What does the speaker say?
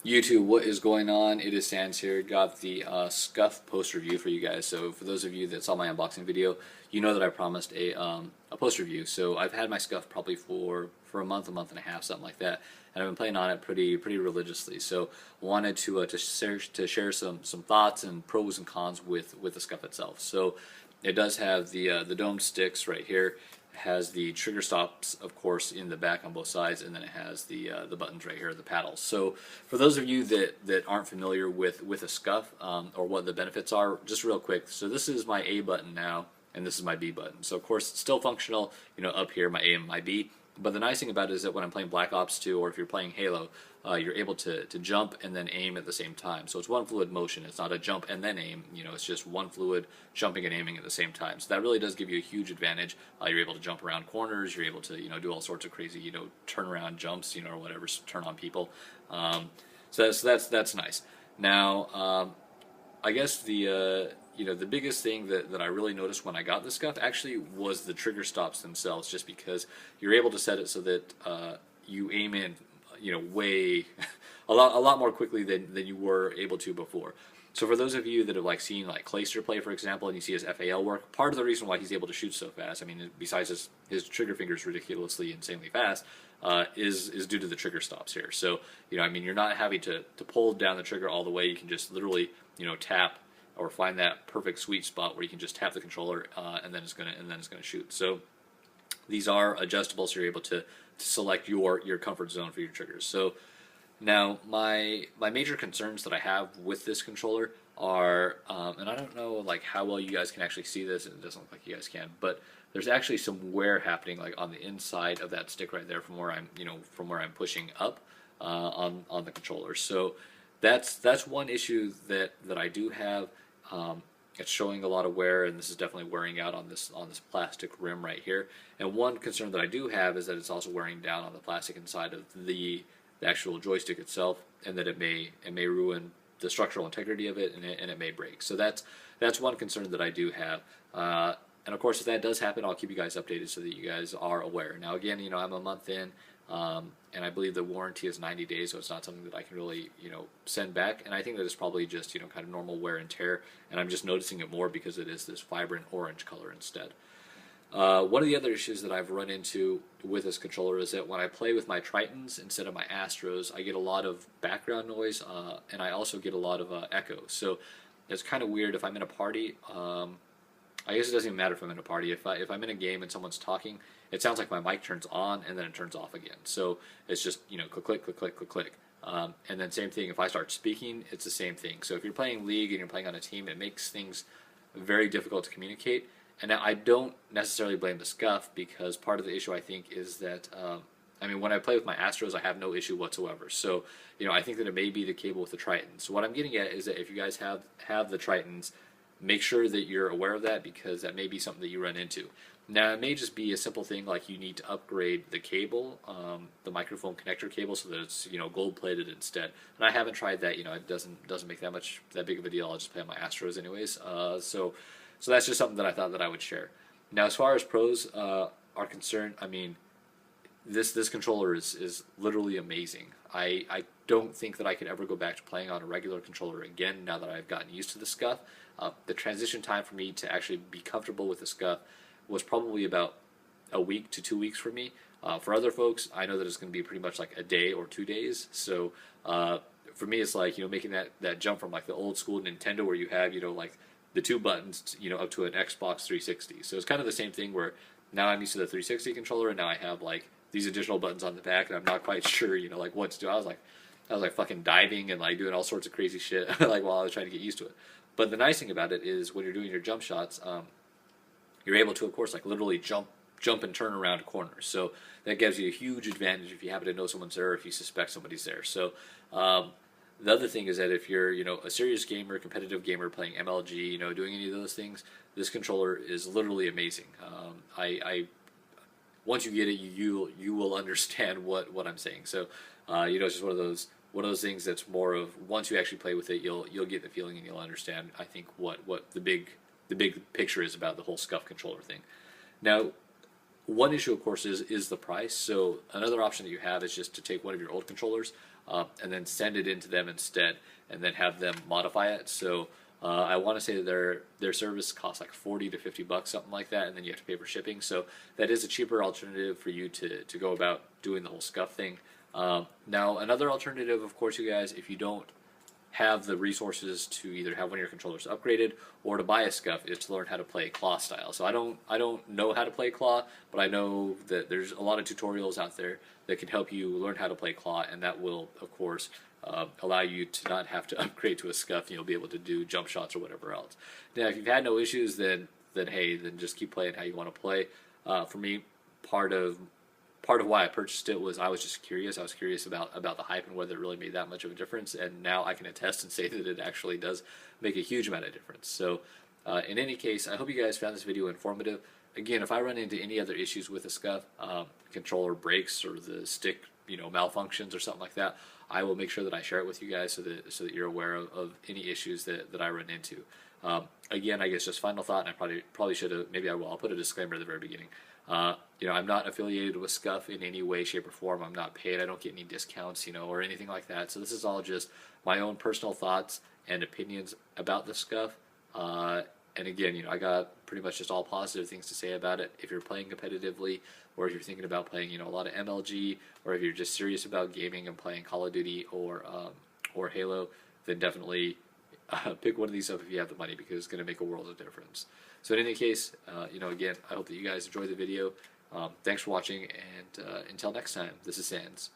YouTube, what is going on? It is Sans here. Got the Scuf post review for you guys. So for those of you that saw my unboxing video, you know that I promised a post review. So I've had my Scuf probably for a month and a half, something like that, and I've been playing on it pretty religiously. So wanted to share some thoughts and pros and cons with the Scuf itself. So it does have the domed sticks right here. It has the trigger stops, of course, in the back on both sides, and then it has the buttons right here, the paddles. So for those of you that aren't familiar with a Scuf or what the benefits are, just real quick. So this is my A button now, and this is my B button. So of course it's still functional, up here, my A and my B. But the nice thing about it is that when I'm playing Black Ops 2 or if you're playing Halo, you're able to jump and then aim at the same time. So it's one fluid motion. It's not a jump and then aim. It's just one fluid jumping and aiming at the same time. So that really does give you a huge advantage. You're able to jump around corners. You're able to do all sorts of crazy turn around jumps or whatever, turn on people. So that's nice. Now I guess the biggest thing that I really noticed when I got this Scuf actually was the trigger stops themselves, just because you're able to set it so that you aim in way a lot more quickly than you were able to before. So for those of you that have seen Clayster play, for example, and you see his FAL work, part of the reason why he's able to shoot so fast, I mean, besides his trigger fingers ridiculously insanely fast, is due to the trigger stops here. So I mean, you're not having to pull down the trigger all the way. You can just literally tap or find that perfect sweet spot where you can just tap the controller and then it's gonna shoot. So these are adjustable, so you're able to select your comfort zone for your triggers. So now my major concerns that I have with this controller are, and I don't know how well you guys can actually see this, and it doesn't look like you guys can, but there's actually some wear happening on the inside of that stick right there from where I'm pushing up on the controller. So that's one issue that I do have. It's showing a lot of wear, and this is definitely wearing out on this plastic rim right here. And one concern that I do have is that it's also wearing down on the plastic inside of the actual joystick itself, and that it may ruin the structural integrity of it, and it may break. So that's one concern that I do have. And of course, if that does happen, I'll keep you guys updated so that you guys are aware. Now, again, I'm a month in, and I believe the warranty is 90 days, so it's not something that I can really, send back. And I think that it's probably just, kind of normal wear and tear, and I'm just noticing it more because it is this vibrant orange color instead. One of the other issues that I've run into with this controller is that when I play with my Tritons instead of my Astros, I get a lot of background noise, and I also get a lot of echo. So it's kind of weird if I'm in a party. I guess it doesn't even matter if I'm in a party. If I'm in a game and someone's talking, it sounds like my mic turns on and then it turns off again. So it's just click click click click click click. And then same thing if I start speaking, it's the same thing. So if you're playing League and you're playing on a team, it makes things very difficult to communicate. And now I don't necessarily blame the Scuf, because part of the issue I think is that I mean, when I play with my Astros, I have no issue whatsoever. So I think that it may be the cable with the Tritons. So what I'm getting at is that if you guys have the Tritons, make sure that you're aware of that, because that may be something that you run into. Now, it may just be a simple thing like you need to upgrade the cable, the microphone connector cable, so that it's gold plated instead. And I haven't tried that. It doesn't make that big of a deal. I'll just play on my Astros anyways. So that's just something that I thought that I would share. Now, as far as pros are concerned, I mean, this controller is literally amazing. I don't think that I could ever go back to playing on a regular controller again now that I've gotten used to the Scuf. The transition time for me to actually be comfortable with the Scuf was probably about a week to 2 weeks for me. For other folks, I know that it's going to be pretty much like a day or 2 days. So for me, it's like making that jump from the old school Nintendo where you have the two buttons up to an Xbox 360. So it's kind of the same thing where now I'm used to the 360 controller, and now I have these additional buttons on the back, and I'm not quite sure what to do. I was fucking diving and doing all sorts of crazy shit while I was trying to get used to it. But the nice thing about it is when you're doing your jump shots, you're able to, of course, like literally jump and turn around corners. So that gives you a huge advantage if you happen to know someone's there or if you suspect somebody's there. So the other thing is that if you're, a serious gamer, competitive gamer playing MLG, doing any of those things, this controller is literally amazing. I once you get it, you will understand what I'm saying. So it's just one of those things that's more of, once you actually play with it, you'll get the feeling and you'll understand, I think, what the big picture is about the whole Scuf controller thing. Now, one issue, of course, is the price. So another option that you have is just to take one of your old controllers and then send it into them instead, and then have them modify it. So I want to say that their service costs like 40 to 50 bucks, something like that, and then you have to pay for shipping. So that is a cheaper alternative for you to go about doing the whole Scuf thing. Now, another alternative, of course, you guys, if you don't have the resources to either have one of your controllers upgraded or to buy a Scuf, is to learn how to play claw style. So I don't know how to play claw, but I know that there's a lot of tutorials out there that can help you learn how to play claw, and that will, of course, allow you to not have to upgrade to a Scuf, and you'll be able to do jump shots or whatever else. Now, if you've had no issues, then hey, then just keep playing how you want to play. For me, part of why I purchased it was I was just curious. I was curious about the hype and whether it really made that much of a difference. And now I can attest and say that it actually does make a huge amount of difference. So in any case, I hope you guys found this video informative. Again, if I run into any other issues with a Scuf, controller breaks or the stick, malfunctions or something like that, I will make sure that I share it with you guys so that you're aware of any issues that I run into. Again, I guess just final thought, and I probably should have, maybe I will. I'll put a disclaimer at the very beginning. I'm not affiliated with Scuf in any way, shape, or form. I'm not paid. I don't get any discounts, or anything like that. So this is all just my own personal thoughts and opinions about the Scuf. And again, I got pretty much just all positive things to say about it. If you're playing competitively, or if you're thinking about playing, a lot of MLG, or if you're just serious about gaming and playing Call of Duty or Halo, then definitely pick one of these up if you have the money, because it's going to make a world of difference. So in any case, again, I hope that you guys enjoyed the video. Thanks for watching, and until next time, this is Sandz.